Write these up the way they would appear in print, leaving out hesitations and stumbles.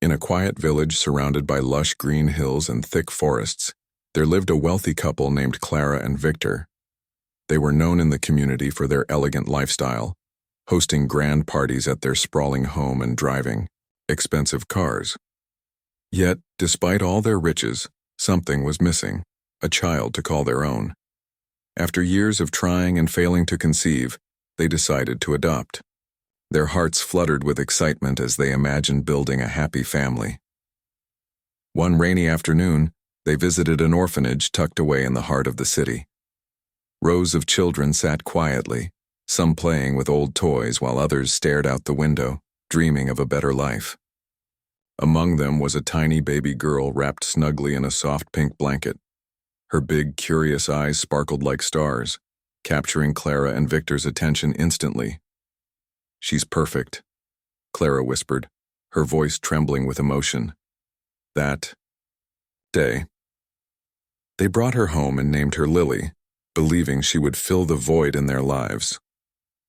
In a quiet village surrounded by lush green hills and thick forests, there lived a wealthy couple named Clara and Victor. They were known in the community for their elegant lifestyle, hosting grand parties at their sprawling home and driving expensive cars. Yet, despite all their riches, something was missing, a child to call their own. After years of trying and failing to conceive, they decided to adopt. Their hearts fluttered with excitement as they imagined building a happy family. One rainy afternoon, they visited an orphanage tucked away in the heart of the city. Rows of children sat quietly, some playing with old toys while others stared out the window, dreaming of a better life. Among them was a tiny baby girl wrapped snugly in a soft pink blanket. Her big, curious eyes sparkled like stars, capturing Clara and Victor's attention instantly. "She's perfect," Clara whispered, her voice trembling with emotion. That day, they brought her home and named her Lily, believing she would fill the void in their lives.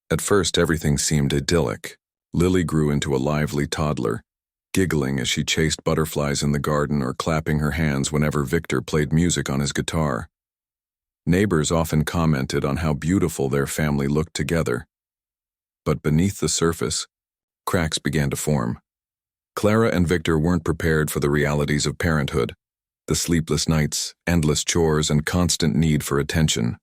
At first, everything seemed idyllic. Lily grew into a lively toddler, giggling as she chased butterflies in the garden or clapping her hands whenever Victor played music on his guitar. Neighbors often commented on how beautiful their family looked together. But beneath the surface, cracks began to form. Clara and Victor weren't prepared for the realities of parenthood, the sleepless nights, endless chores, and constant need for attention.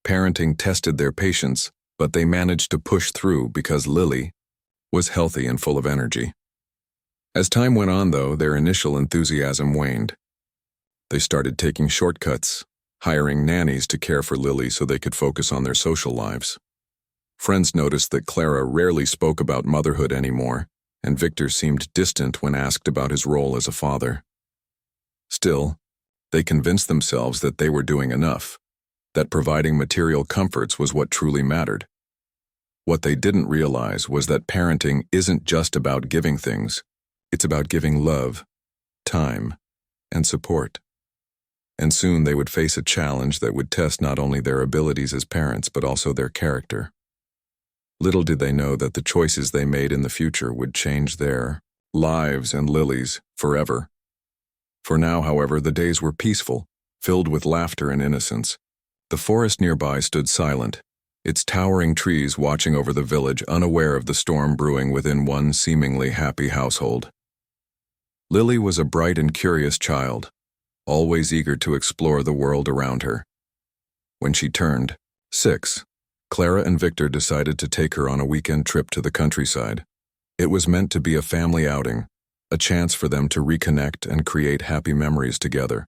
Parenting tested their patience, but they managed to push through because Lily was healthy and full of energy. As time went on, though, their initial enthusiasm waned. They started taking shortcuts, hiring nannies to care for Lily so they could focus on their social lives. Friends noticed that Clara rarely spoke about motherhood anymore, and Victor seemed distant when asked about his role as a father. Still, they convinced themselves that they were doing enough, that providing material comforts was what truly mattered. What they didn't realize was that parenting isn't just about giving things, it's about giving love, time, and support. And soon they would face a challenge that would test not only their abilities as parents but also their character. Little did they know that the choices they made in the future would change their lives and Lily's forever. For now, however, the days were peaceful, filled with laughter and innocence. The forest nearby stood silent, its towering trees watching over the village, unaware of the storm brewing within one seemingly happy household. Lily was a bright and curious child, always eager to explore the world around her. When she turned 6, Clara and Victor decided to take her on a weekend trip to the countryside. It was meant to be a family outing, a chance for them to reconnect and create happy memories together.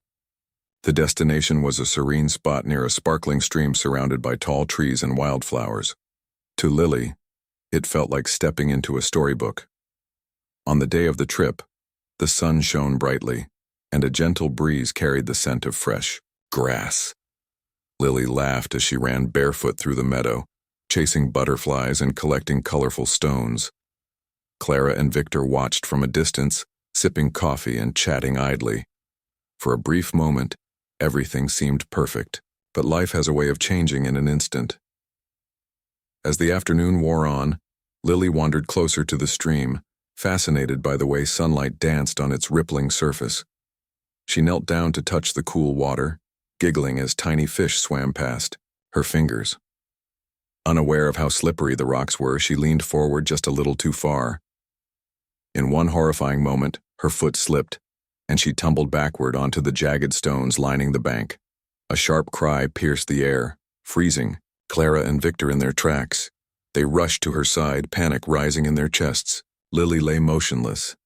The destination was a serene spot near a sparkling stream surrounded by tall trees and wildflowers. To Lily, it felt like stepping into a storybook. On the day of the trip, the sun shone brightly, and a gentle breeze carried the scent of fresh grass. Lily laughed as she ran barefoot through the meadow, chasing butterflies and collecting colorful stones. Clara and Victor watched from a distance, sipping coffee and chatting idly. For a brief moment, everything seemed perfect, but life has a way of changing in an instant. As the afternoon wore on, Lily wandered closer to the stream, fascinated by the way sunlight danced on its rippling surface. She knelt down to touch the cool water, giggling as tiny fish swam past her fingers. Unaware of how slippery the rocks were, she leaned forward just a little too far. In one horrifying moment, her foot slipped, and she tumbled backward onto the jagged stones lining the bank. A sharp cry pierced the air, freezing Clara and Victor in their tracks. They rushed to her side, panic rising in their chests. Lily lay motionless,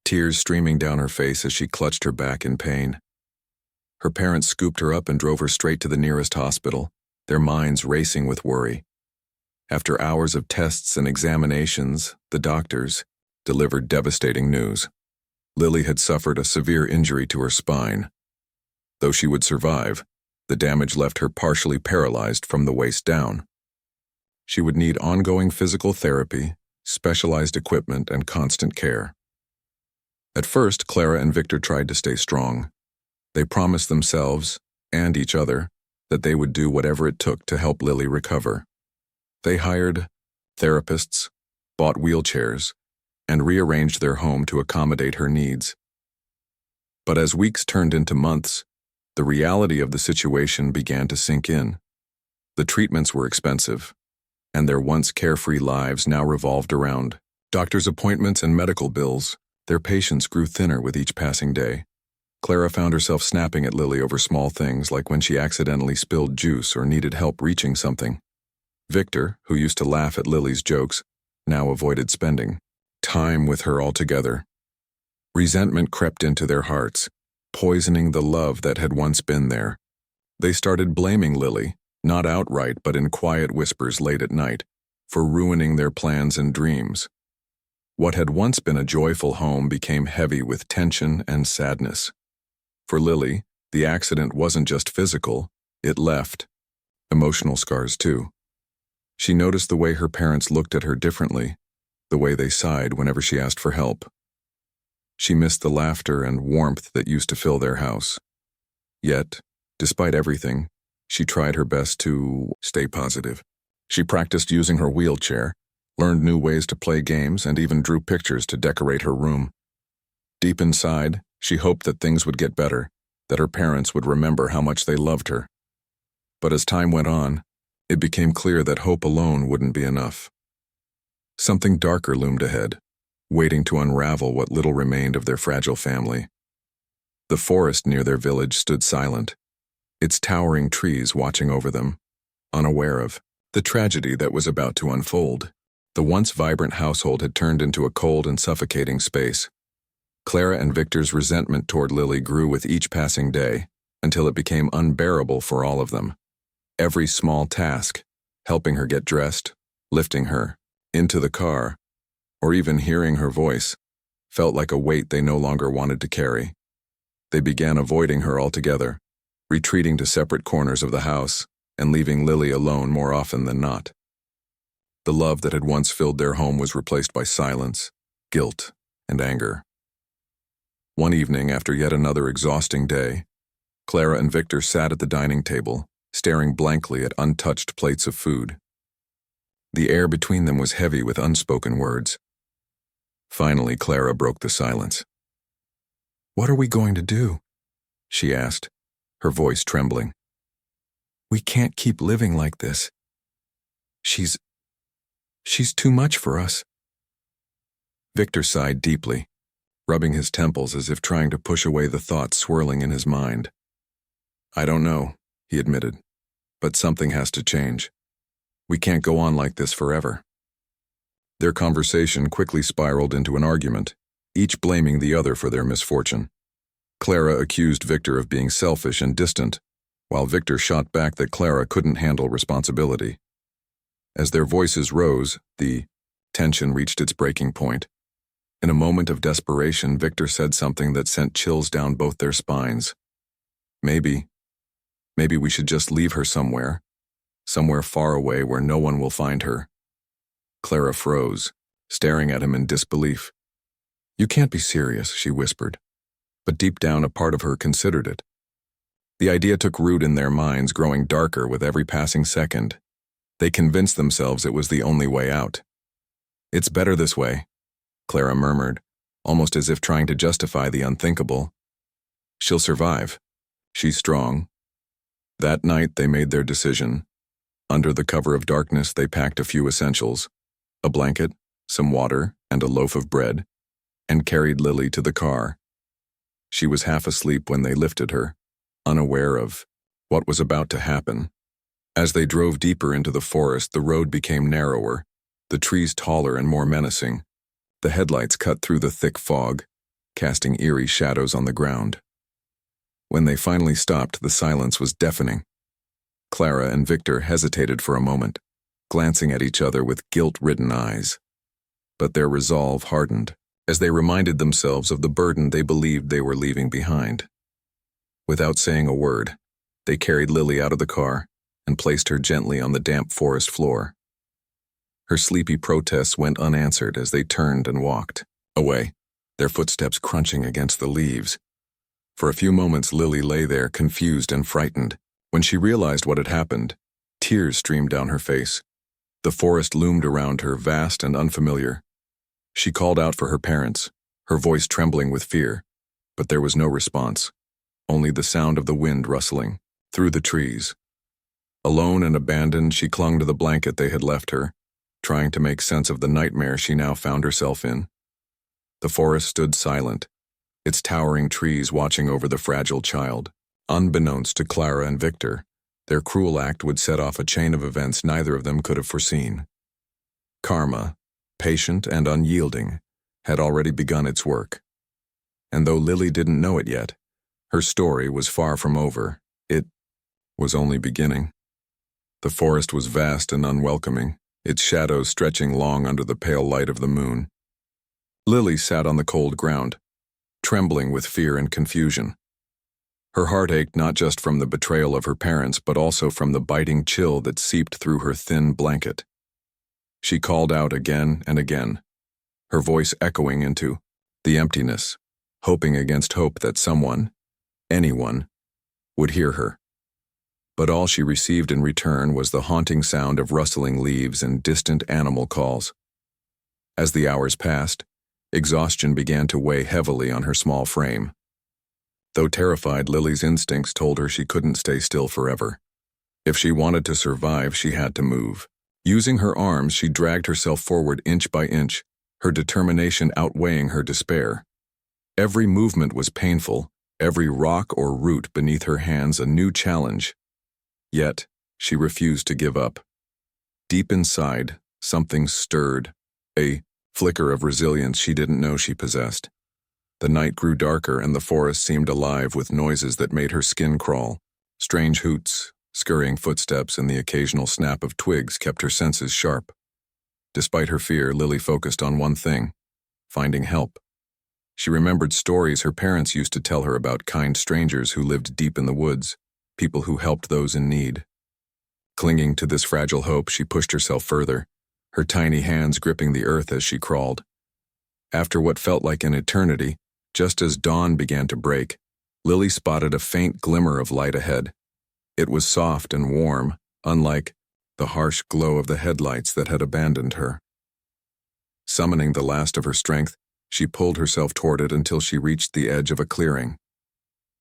tears streaming down her face as she clutched her back in pain. Her parents scooped her up and drove her straight to the nearest hospital, their minds racing with worry. After hours of tests and examinations, the doctors delivered devastating news. Lily had suffered a severe injury to her spine. Though she would survive, the damage left her partially paralyzed from the waist down. She would need ongoing physical therapy, specialized equipment, and constant care. At first, Clara and Victor tried to stay strong. They promised themselves, and each other, that they would do whatever it took to help Lily recover. They hired therapists, bought wheelchairs, and rearranged their home to accommodate her needs. But as weeks turned into months, the reality of the situation began to sink in. The treatments were expensive, and their once carefree lives now revolved around doctor's appointments and medical bills. Their patience grew thinner with each passing day. Clara found herself snapping at Lily over small things like when she accidentally spilled juice or needed help reaching something. Victor, who used to laugh at Lily's jokes, now avoided spending time with her altogether. Resentment crept into their hearts, poisoning the love that had once been there. They started blaming Lily, not outright but in quiet whispers late at night, for ruining their plans and dreams. What had once been a joyful home became heavy with tension and sadness. For Lily, the accident wasn't just physical, it left emotional scars too. She noticed the way her parents looked at her differently, the way they sighed whenever she asked for help. She missed the laughter and warmth that used to fill their house. Yet, despite everything, she tried her best to stay positive. She practiced using her wheelchair, learned new ways to play games, and even drew pictures to decorate her room. Deep inside, she hoped that things would get better, that her parents would remember how much they loved her. But as time went on, it became clear that hope alone wouldn't be enough. Something darker loomed ahead, waiting to unravel what little remained of their fragile family. The forest near their village stood silent, its towering trees watching over them, unaware of the tragedy that was about to unfold. The once vibrant household had turned into a cold and suffocating space. Clara and Victor's resentment toward Lily grew with each passing day, until it became unbearable for all of them. Every small task, helping her get dressed, lifting her into the car, or even hearing her voice, felt like a weight they no longer wanted to carry. They began avoiding her altogether, retreating to separate corners of the house, and leaving Lily alone more often than not. The love that had once filled their home was replaced by silence, guilt, and anger. One evening, after yet another exhausting day, Clara and Victor sat at the dining table, staring blankly at untouched plates of food. The air between them was heavy with unspoken words. Finally, Clara broke the silence. "What are we going to do?" she asked, her voice trembling. "We can't keep living like this. She's too much for us." Victor sighed deeply, rubbing his temples as if trying to push away the thoughts swirling in his mind. "I don't know," he admitted, "but something has to change. We can't go on like this forever." Their conversation quickly spiraled into an argument, each blaming the other for their misfortune. Clara accused Victor of being selfish and distant, while Victor shot back that Clara couldn't handle responsibility. As their voices rose, the tension reached its breaking point. In a moment of desperation, Victor said something that sent chills down both their spines. Maybe we should just leave her somewhere far away where no one will find her." Clara froze, staring at him in disbelief. "You can't be serious," she whispered, but deep down a part of her considered it. The idea took root in their minds, growing darker with every passing second. They convinced themselves it was the only way out. "It's better this way," Clara murmured, almost as if trying to justify the unthinkable. "She'll survive. She's strong." That night they made their decision. Under the cover of darkness, they packed a few essentials, a blanket, some water, and a loaf of bread, and carried Lily to the car. She was half asleep when they lifted her, unaware of what was about to happen. As they drove deeper into the forest, the road became narrower, the trees taller and more menacing. The headlights cut through the thick fog, casting eerie shadows on the ground. When they finally stopped, the silence was deafening. Clara and Victor hesitated for a moment, glancing at each other with guilt-ridden eyes. But their resolve hardened as they reminded themselves of the burden they believed they were leaving behind. Without saying a word, they carried Lily out of the car and placed her gently on the damp forest floor. Her sleepy protests went unanswered as they turned and walked away, their footsteps crunching against the leaves. For a few moments, Lily lay there, confused and frightened. When she realized what had happened, tears streamed down her face. The forest loomed around her, vast and unfamiliar. She called out for her parents, her voice trembling with fear, but there was no response, only the sound of the wind rustling through the trees. Alone and abandoned, she clung to the blanket they had left her, trying to make sense of the nightmare she now found herself in. The forest stood silent, its towering trees watching over the fragile child. Unbeknownst to Clara and Victor, their cruel act would set off a chain of events neither of them could have foreseen. Karma, patient and unyielding, had already begun its work. And though Lily didn't know it yet, her story was far from over. It was only beginning. The forest was vast and unwelcoming, its shadows stretching long under the pale light of the moon. Lily sat on the cold ground, trembling with fear and confusion. Her heart ached not just from the betrayal of her parents, but also from the biting chill that seeped through her thin blanket. She called out again and again, her voice echoing into the emptiness, hoping against hope that someone, anyone, would hear her. But all she received in return was the haunting sound of rustling leaves and distant animal calls. As the hours passed, exhaustion began to weigh heavily on her small frame. Though terrified, Lily's instincts told her she couldn't stay still forever. If she wanted to survive, she had to move. Using her arms, she dragged herself forward inch by inch, her determination outweighing her despair. Every movement was painful, every rock or root beneath her hands a new challenge. Yet, she refused to give up. Deep inside, something stirred, a flicker of resilience she didn't know she possessed. The night grew darker and the forest seemed alive with noises that made her skin crawl. Strange hoots, scurrying footsteps, and the occasional snap of twigs kept her senses sharp. Despite her fear, Lily focused on one thing: finding help. She remembered stories her parents used to tell her about kind strangers who lived deep in the woods, people who helped those in need. Clinging to this fragile hope, she pushed herself further, her tiny hands gripping the earth as she crawled. After what felt like an eternity, just as dawn began to break, Lily spotted a faint glimmer of light ahead. It was soft and warm, unlike the harsh glow of the headlights that had abandoned her. Summoning the last of her strength, she pulled herself toward it until she reached the edge of a clearing.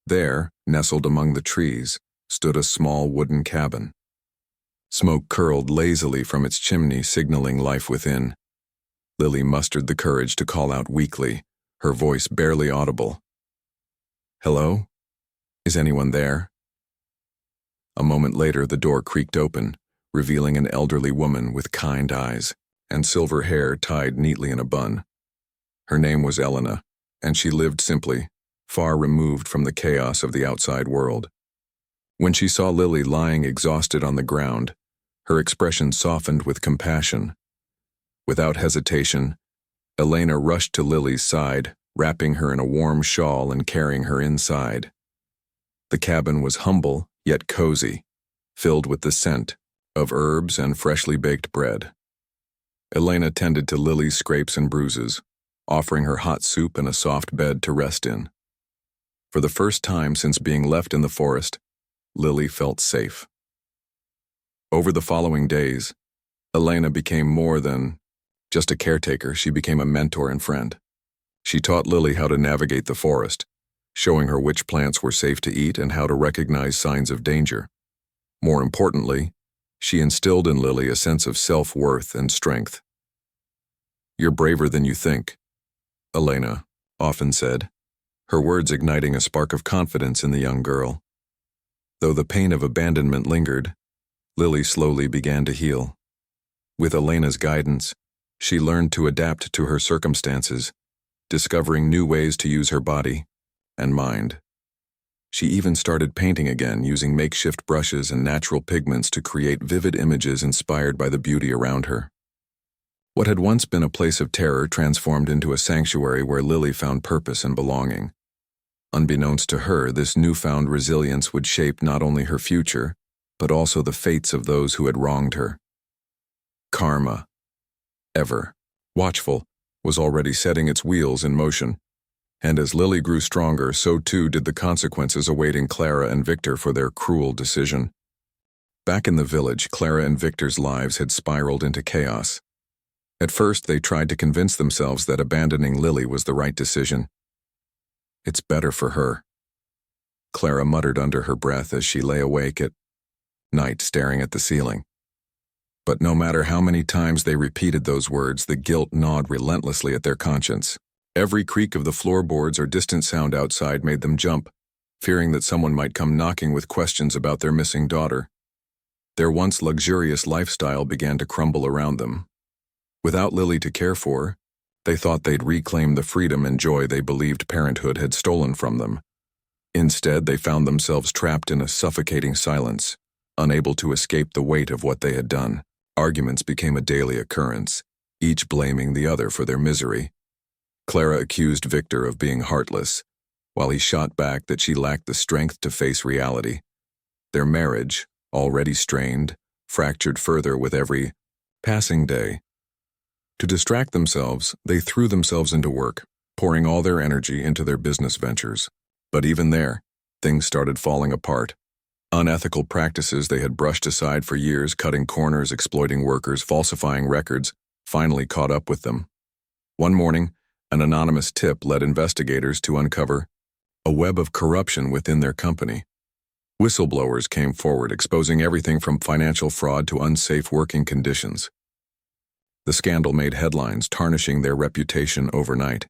There, nestled among the trees, stood a small wooden cabin. Smoke curled lazily from its chimney, signaling life within. Lily mustered the courage to call out weakly, her voice barely audible. "Hello? Is anyone there?" A moment later, the door creaked open, revealing an elderly woman with kind eyes and silver hair tied neatly in a bun. Her name was Elena, and she lived simply, far removed from the chaos of the outside world. When she saw Lily lying exhausted on the ground, her expression softened with compassion. Without hesitation, Elena rushed to Lily's side, wrapping her in a warm shawl and carrying her inside. The cabin was humble yet cozy, filled with the scent of herbs and freshly baked bread. Elena tended to Lily's scrapes and bruises, offering her hot soup and a soft bed to rest in. For the first time since being left in the forest, Lily felt safe. Over the following days, Elena became more than just a caretaker. She became a mentor and friend. She taught Lily how to navigate the forest, showing her which plants were safe to eat and how to recognize signs of danger. More importantly, she instilled in Lily a sense of self-worth and strength. "You're braver than you think," Elena often said, her words igniting a spark of confidence in the young girl. Though the pain of abandonment lingered, Lily slowly began to heal. With Elena's guidance, she learned to adapt to her circumstances, discovering new ways to use her body and mind. She even started painting again, using makeshift brushes and natural pigments to create vivid images inspired by the beauty around her. What had once been a place of terror transformed into a sanctuary where Lily found purpose and belonging. Unbeknownst to her, this newfound resilience would shape not only her future, but also the fates of those who had wronged her. Karma, ever watchful, was already setting its wheels in motion. And as Lily grew stronger, so too did the consequences awaiting Clara and Victor for their cruel decision. Back in the village, Clara and Victor's lives had spiraled into chaos. At first, they tried to convince themselves that abandoning Lily was the right decision. It's better for her, Clara muttered under her breath as she lay awake at night staring at the ceiling. But no matter how many times they repeated those words, the guilt gnawed relentlessly at their conscience. Every creak of the floorboards or distant sound outside made them jump, fearing that someone might come knocking with questions about their missing daughter. Their once luxurious lifestyle began to crumble around them. Without Lily to care for, they thought they'd reclaim the freedom and joy they believed parenthood had stolen from them. Instead, they found themselves trapped in a suffocating silence, unable to escape the weight of what they had done. Arguments became a daily occurrence, each blaming the other for their misery. Clara accused Victor of being heartless, while he shot back that she lacked the strength to face reality. Their marriage, already strained, fractured further with every passing day. To distract themselves, they threw themselves into work, pouring all their energy into their business ventures. But even there, things started falling apart. Unethical practices they had brushed aside for years, cutting corners, exploiting workers, falsifying records, finally caught up with them. One morning, an anonymous tip led investigators to uncover a web of corruption within their company. Whistleblowers came forward, exposing everything from financial fraud to unsafe working conditions. The scandal made headlines, tarnishing their reputation overnight.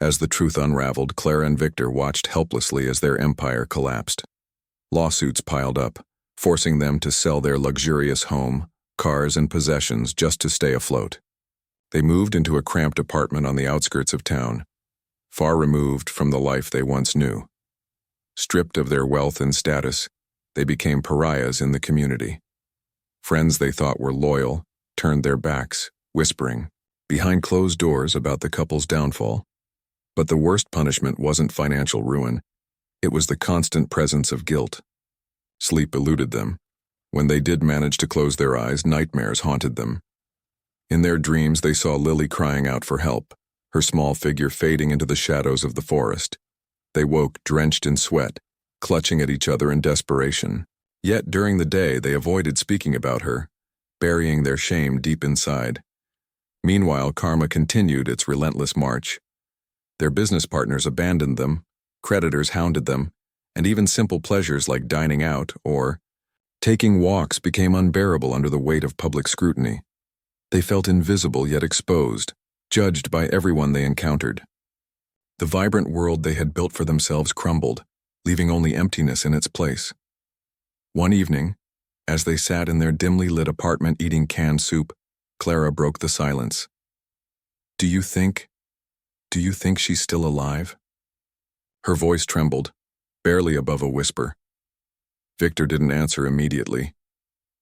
As the truth unraveled, Clara and Victor watched helplessly as their empire collapsed. Lawsuits piled up, forcing them to sell their luxurious home, cars, and possessions just to stay afloat. They moved into a cramped apartment on the outskirts of town, far removed from the life they once knew. Stripped of their wealth and status, they became pariahs in the community. Friends they thought were loyal turned their backs, whispering behind closed doors about the couple's downfall. But the worst punishment wasn't financial ruin. It was the constant presence of guilt. Sleep eluded them. When they did manage to close their eyes, nightmares haunted them. In their dreams, they saw Lily crying out for help, her small figure fading into the shadows of the forest. They woke drenched in sweat, clutching at each other in desperation. Yet during the day, they avoided speaking about her, burying their shame deep inside. Meanwhile, karma continued its relentless march. Their business partners abandoned them, creditors hounded them, and even simple pleasures like dining out or taking walks became unbearable under the weight of public scrutiny. They felt invisible yet exposed, judged by everyone they encountered. The vibrant world they had built for themselves crumbled, leaving only emptiness in its place. One evening, as they sat in their dimly lit apartment eating canned soup, Clara broke the silence. Do you think she's still alive?" Her voice trembled, barely above a whisper. Victor didn't answer immediately.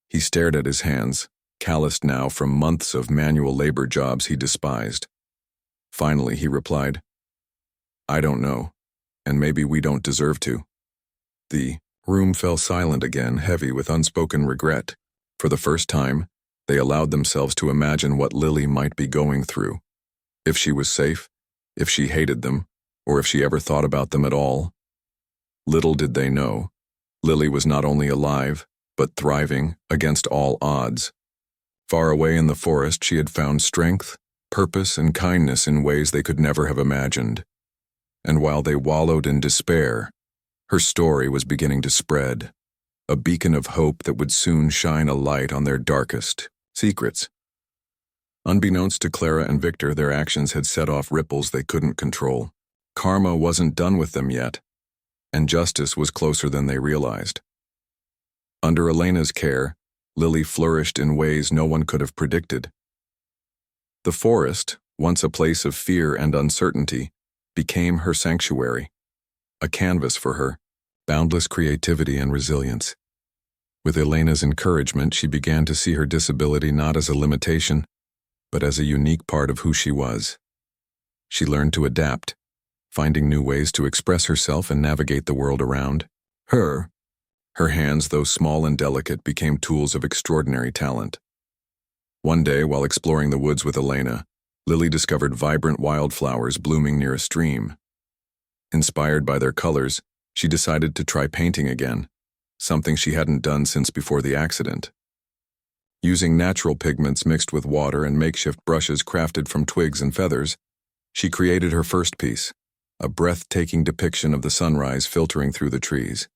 He stared at his hands, calloused now from months of manual labor jobs he despised. Finally, he replied, "I don't know, and maybe we don't deserve to." The room fell silent again, heavy with unspoken regret. For the first time, they allowed themselves to imagine what Lily might be going through. If she was safe, if she hated them, or if she ever thought about them at all. Little did they know, Lily was not only alive, but thriving against all odds. Far away in the forest, she had found strength, purpose, and kindness in ways they could never have imagined. And while they wallowed in despair, her story was beginning to spread, a beacon of hope that would soon shine a light on their darkest secrets. Unbeknownst to Clara and Victor, their actions had set off ripples they couldn't control. Karma wasn't done with them yet, and justice was closer than they realized. Under Elena's care, Lily flourished in ways no one could have predicted. The forest, once a place of fear and uncertainty, became her sanctuary, a canvas for her boundless creativity and resilience. With Elena's encouragement, she began to see her disability not as a limitation, but as a unique part of who she was. She learned to adapt, finding new ways to express herself and navigate the world around her. Her hands, though small and delicate, became tools of extraordinary talent. One day, while exploring the woods with Elena, Lily discovered vibrant wildflowers blooming near a stream. Inspired by their colors, she decided to try painting again, something she hadn't done since before the accident. Using natural pigments mixed with water and makeshift brushes crafted from twigs and feathers, she created her first piece, a breathtaking depiction of the sunrise filtering through the trees.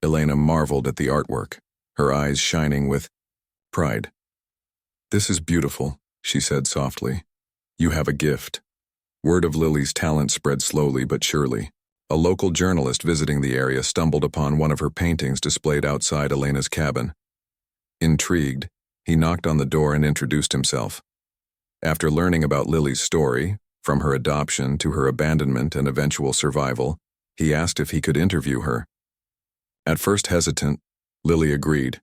Elena marveled at the artwork, her eyes shining with pride. "This is beautiful," she said softly. "You have a gift." Word of Lily's talent spread slowly but surely. A local journalist visiting the area stumbled upon one of her paintings displayed outside Elena's cabin. Intrigued, he knocked on the door and introduced himself. After learning about Lily's story, from her adoption to her abandonment and eventual survival, he asked if he could interview her. At first hesitant, Lily agreed,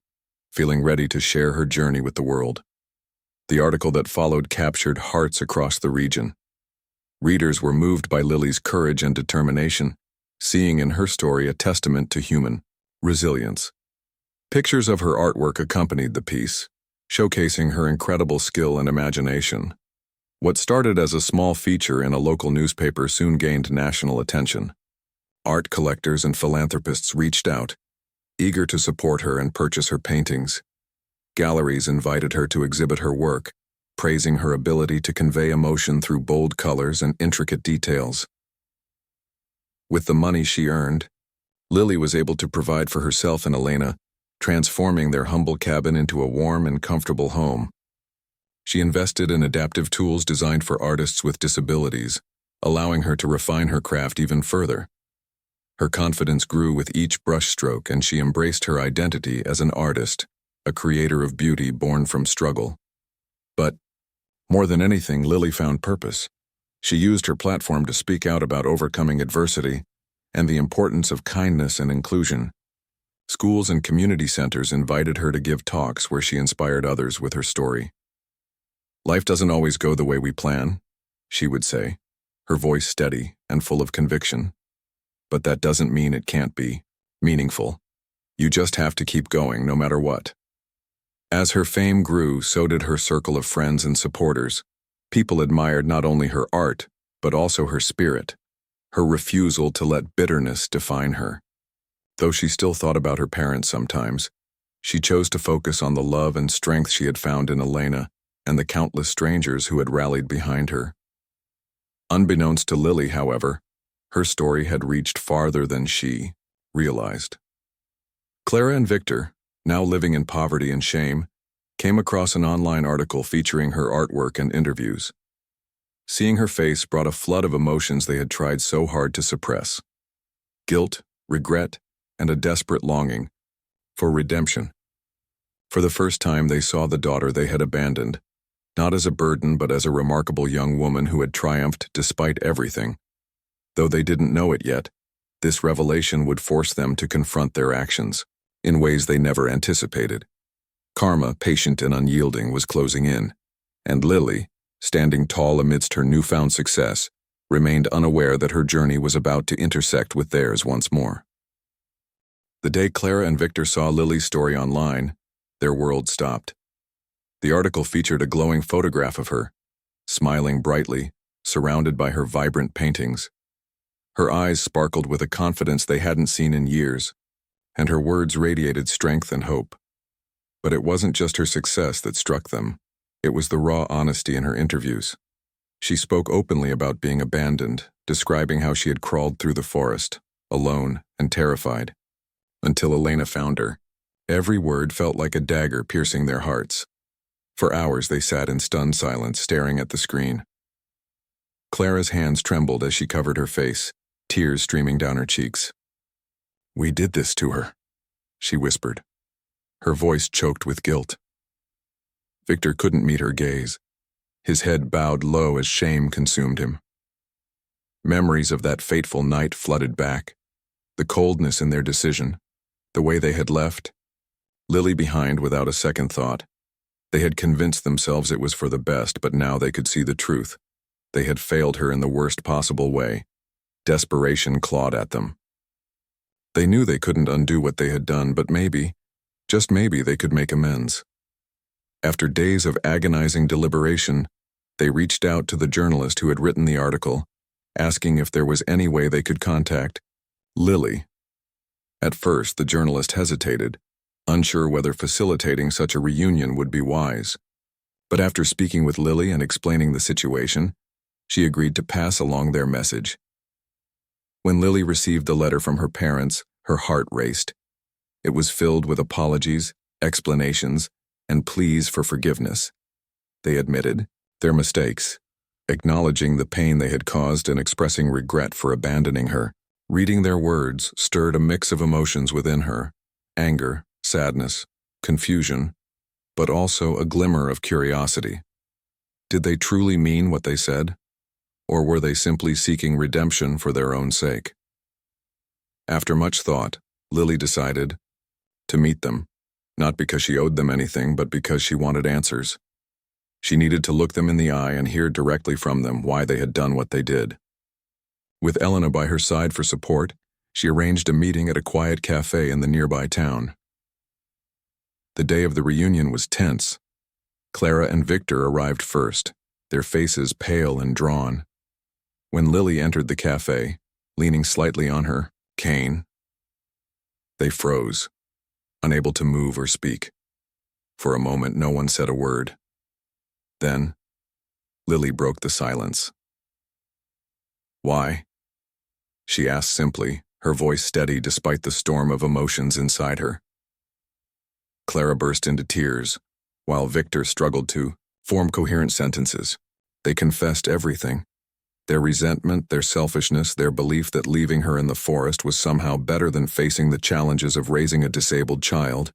feeling ready to share her journey with the world. The article that followed captured hearts across the region. Readers were moved by Lily's courage and determination, seeing in her story a testament to human resilience. Pictures of her artwork accompanied the piece, showcasing her incredible skill and imagination. What started as a small feature in a local newspaper soon gained national attention. Art collectors and philanthropists reached out, eager to support her and purchase her paintings. Galleries invited her to exhibit her work, praising her ability to convey emotion through bold colors and intricate details. With the money she earned, Lily was able to provide for herself and Elena, transforming their humble cabin into a warm and comfortable home. She invested in adaptive tools designed for artists with disabilities, allowing her to refine her craft even further. Her confidence grew with each brushstroke, and she embraced her identity as an artist, a creator of beauty born from struggle. But, more than anything, Lily found purpose. She used her platform to speak out about overcoming adversity and the importance of kindness and inclusion. Schools and community centers invited her to give talks where she inspired others with her story. "Life doesn't always go the way we plan," she would say, her voice steady and full of conviction. "But that doesn't mean it can't be meaningful. You just have to keep going no matter what." As her fame grew, so did her circle of friends and supporters. People admired not only her art, but also her spirit, her refusal to let bitterness define her. Though she still thought about her parents sometimes, she chose to focus on the love and strength she had found in Elena and the countless strangers who had rallied behind her. Unbeknownst to Lily, however, her story had reached farther than she realized. Clara and Victor, now living in poverty and shame, came across an online article featuring her artwork and interviews. Seeing her face brought a flood of emotions they had tried so hard to suppress. Guilt, regret, and a desperate longing for redemption. For the first time, they saw the daughter they had abandoned, not as a burden but as a remarkable young woman who had triumphed despite everything. Though they didn't know it yet, this revelation would force them to confront their actions in ways they never anticipated. Karma, patient and unyielding, was closing in, and Lily, standing tall amidst her newfound success, remained unaware that her journey was about to intersect with theirs once more. The day Clara and Victor saw Lily's story online, their world stopped. The article featured a glowing photograph of her, smiling brightly, surrounded by her vibrant paintings. Her eyes sparkled with a confidence they hadn't seen in years, and her words radiated strength and hope. But it wasn't just her success that struck them. It was the raw honesty in her interviews. She spoke openly about being abandoned, describing how she had crawled through the forest, alone and terrified, until Elena found her. Every word felt like a dagger piercing their hearts. For hours they sat in stunned silence, staring at the screen. Clara's hands trembled as she covered her face, tears streaming down her cheeks. "We did this to her," she whispered, her voice choked with guilt. Victor couldn't meet her gaze. His head bowed low as shame consumed him. Memories of that fateful night flooded back, the coldness in their decision, the way they had left Lily behind without a second thought. They had convinced themselves it was for the best, but now they could see the truth. They had failed her in the worst possible way. Desperation clawed at them. They knew they couldn't undo what they had done, but maybe, just maybe, they could make amends. After days of agonizing deliberation, they reached out to the journalist who had written the article, asking if there was any way they could contact Lily. At first, the journalist hesitated, unsure whether facilitating such a reunion would be wise. But after speaking with Lily and explaining the situation, she agreed to pass along their message. When Lily received the letter from her parents, her heart raced. It was filled with apologies, explanations, and pleas for forgiveness. They admitted their mistakes, acknowledging the pain they had caused and expressing regret for abandoning her. Reading their words stirred a mix of emotions within her: anger, sadness, confusion, but also a glimmer of curiosity. Did they truly mean what they said? Or were they simply seeking redemption for their own sake? After much thought, Lily decided to meet them, not because she owed them anything, but because she wanted answers. She needed to look them in the eye and hear directly from them why they had done what they did. With Elena by her side for support, she arranged a meeting at a quiet cafe in the nearby town. The day of the reunion was tense. Clara and Victor arrived first, their faces pale and drawn. When Lily entered the cafe, leaning slightly on her cane, they froze, unable to move or speak. For a moment, no one said a word. Then, Lily broke the silence. "Why?" she asked simply, her voice steady despite the storm of emotions inside her. Clara burst into tears, while Victor struggled to form coherent sentences. They confessed everything: their resentment, their selfishness, their belief that leaving her in the forest was somehow better than facing the challenges of raising a disabled child.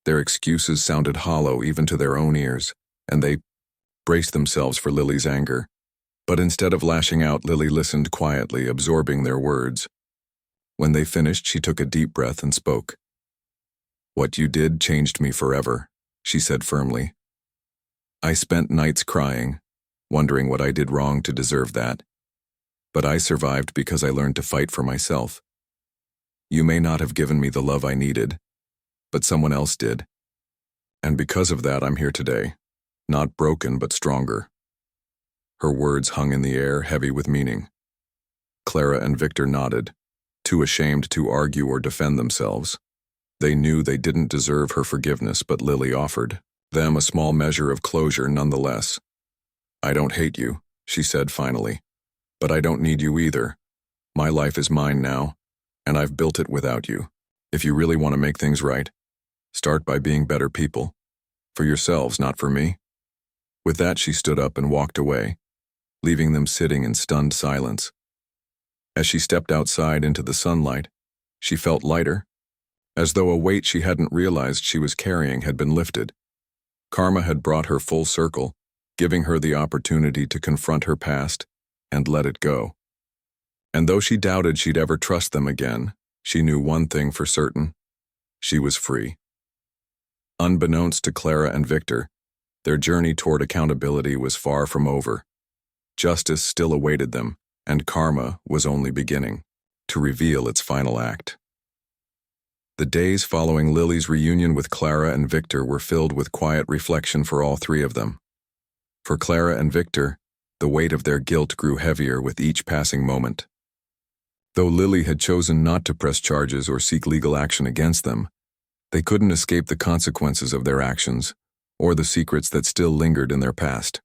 Their excuses sounded hollow even to their own ears, and they braced themselves for Lily's anger. But instead of lashing out, Lily listened quietly, absorbing their words. When they finished, she took a deep breath and spoke. "What you did changed me forever," she said firmly. "I spent nights crying, wondering what I did wrong to deserve that. But I survived because I learned to fight for myself. You may not have given me the love I needed, but someone else did. And because of that, I'm here today, not broken but stronger." Her words hung in the air, heavy with meaning. Clara and Victor nodded, too ashamed to argue or defend themselves. They knew they didn't deserve her forgiveness, but Lily offered them a small measure of closure nonetheless. "I don't hate you," she said finally, "but I don't need you either. My life is mine now, and I've built it without you. If you really want to make things right, start by being better people. For yourselves, not for me." With that, she stood up and walked away, leaving them sitting in stunned silence. As she stepped outside into the sunlight, she felt lighter, as though a weight she hadn't realized she was carrying had been lifted. Karma had brought her full circle, giving her the opportunity to confront her past and let it go. And though she doubted she'd ever trust them again, she knew one thing for certain: she was free. Unbeknownst to Clara and Victor, their journey toward accountability was far from over. Justice still awaited them, and karma was only beginning to reveal its final act. The days following Lily's reunion with Clara and Victor were filled with quiet reflection for all three of them. For Clara and Victor, the weight of their guilt grew heavier with each passing moment. Though Lily had chosen not to press charges or seek legal action against them, they couldn't escape the consequences of their actions, or the secrets that still lingered in their past.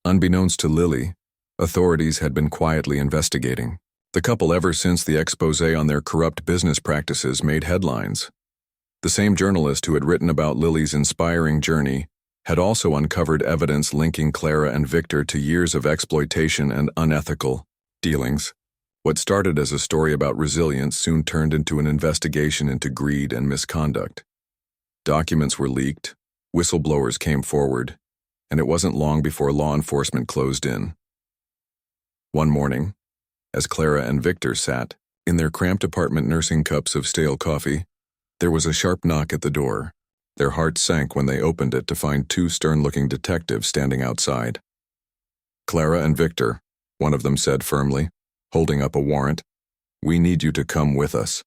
Unbeknownst to Lily, authorities had been quietly investigating the couple ever since the exposé on their corrupt business practices made headlines. The same journalist who had written about Lily's inspiring journey had also uncovered evidence linking Clara and Victor to years of exploitation and unethical dealings. What started as a story about resilience soon turned into an investigation into greed and misconduct. Documents were leaked, whistleblowers came forward, and it wasn't long before law enforcement closed in. One morning, as Clara and Victor sat in their cramped apartment nursing cups of stale coffee, there was a sharp knock at the door. Their hearts sank when they opened it to find two stern-looking detectives standing outside. "Clara and Victor," one of them said firmly, holding up a warrant, "we need you to come with us."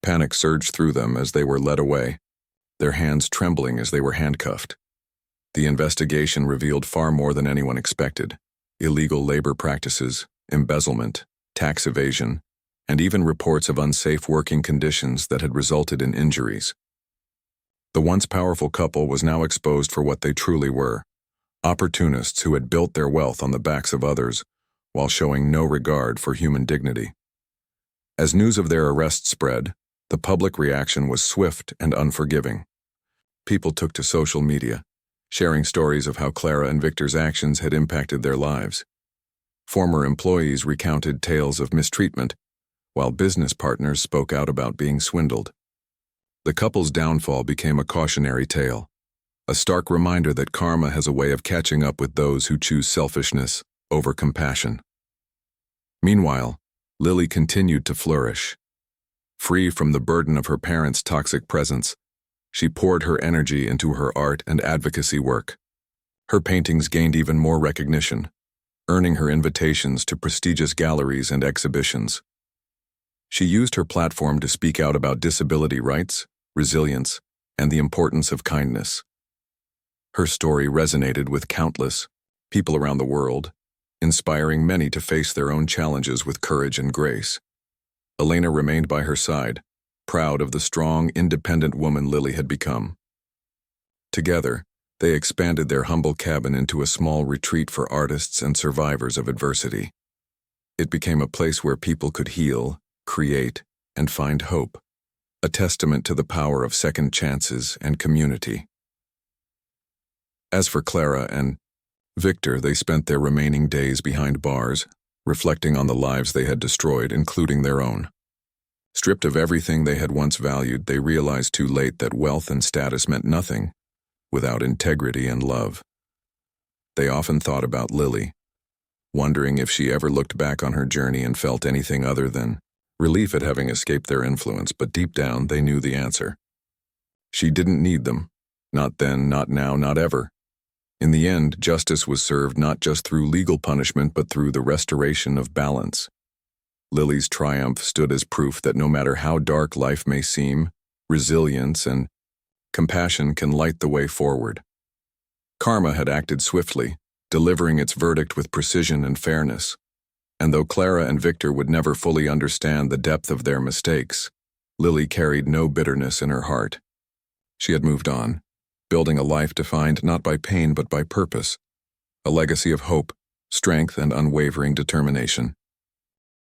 Panic surged through them as they were led away, their hands trembling as they were handcuffed. The investigation revealed far more than anyone expected: illegal labor practices, embezzlement, tax evasion, and even reports of unsafe working conditions that had resulted in injuries. The once powerful couple was now exposed for what they truly were: opportunists who had built their wealth on the backs of others while showing no regard for human dignity. As news of their arrest spread, the public reaction was swift and unforgiving. People took to social media, sharing stories of how Clara and Victor's actions had impacted their lives. Former employees recounted tales of mistreatment, while business partners spoke out about being swindled. The couple's downfall became a cautionary tale, a stark reminder that karma has a way of catching up with those who choose selfishness over compassion. Meanwhile, Lily continued to flourish. Free from the burden of her parents' toxic presence, she poured her energy into her art and advocacy work. Her paintings gained even more recognition, earning her invitations to prestigious galleries and exhibitions. She used her platform to speak out about disability rights, resilience, and the importance of kindness. Her story resonated with countless people around the world, inspiring many to face their own challenges with courage and grace. Elena remained by her side, proud of the strong, independent woman Lily had become. Together, they expanded their humble cabin into a small retreat for artists and survivors of adversity. It became a place where people could heal, create, and find hope, a testament to the power of second chances and community. As for Clara and Victor, they spent their remaining days behind bars, reflecting on the lives they had destroyed, including their own. Stripped of everything they had once valued, they realized too late that wealth and status meant nothing without integrity and love. They often thought about Lily, wondering if she ever looked back on her journey and felt anything other than relief at having escaped their influence, but deep down they knew the answer. She didn't need them. Not then, not now, not ever. In the end, justice was served not just through legal punishment but through the restoration of balance. Lily's triumph stood as proof that no matter how dark life may seem, resilience and compassion can light the way forward. Karma had acted swiftly, delivering its verdict with precision and fairness. And though Clara and Victor would never fully understand the depth of their mistakes, Lily carried no bitterness in her heart. She had moved on, building a life defined not by pain but by purpose, a legacy of hope, strength, and unwavering determination.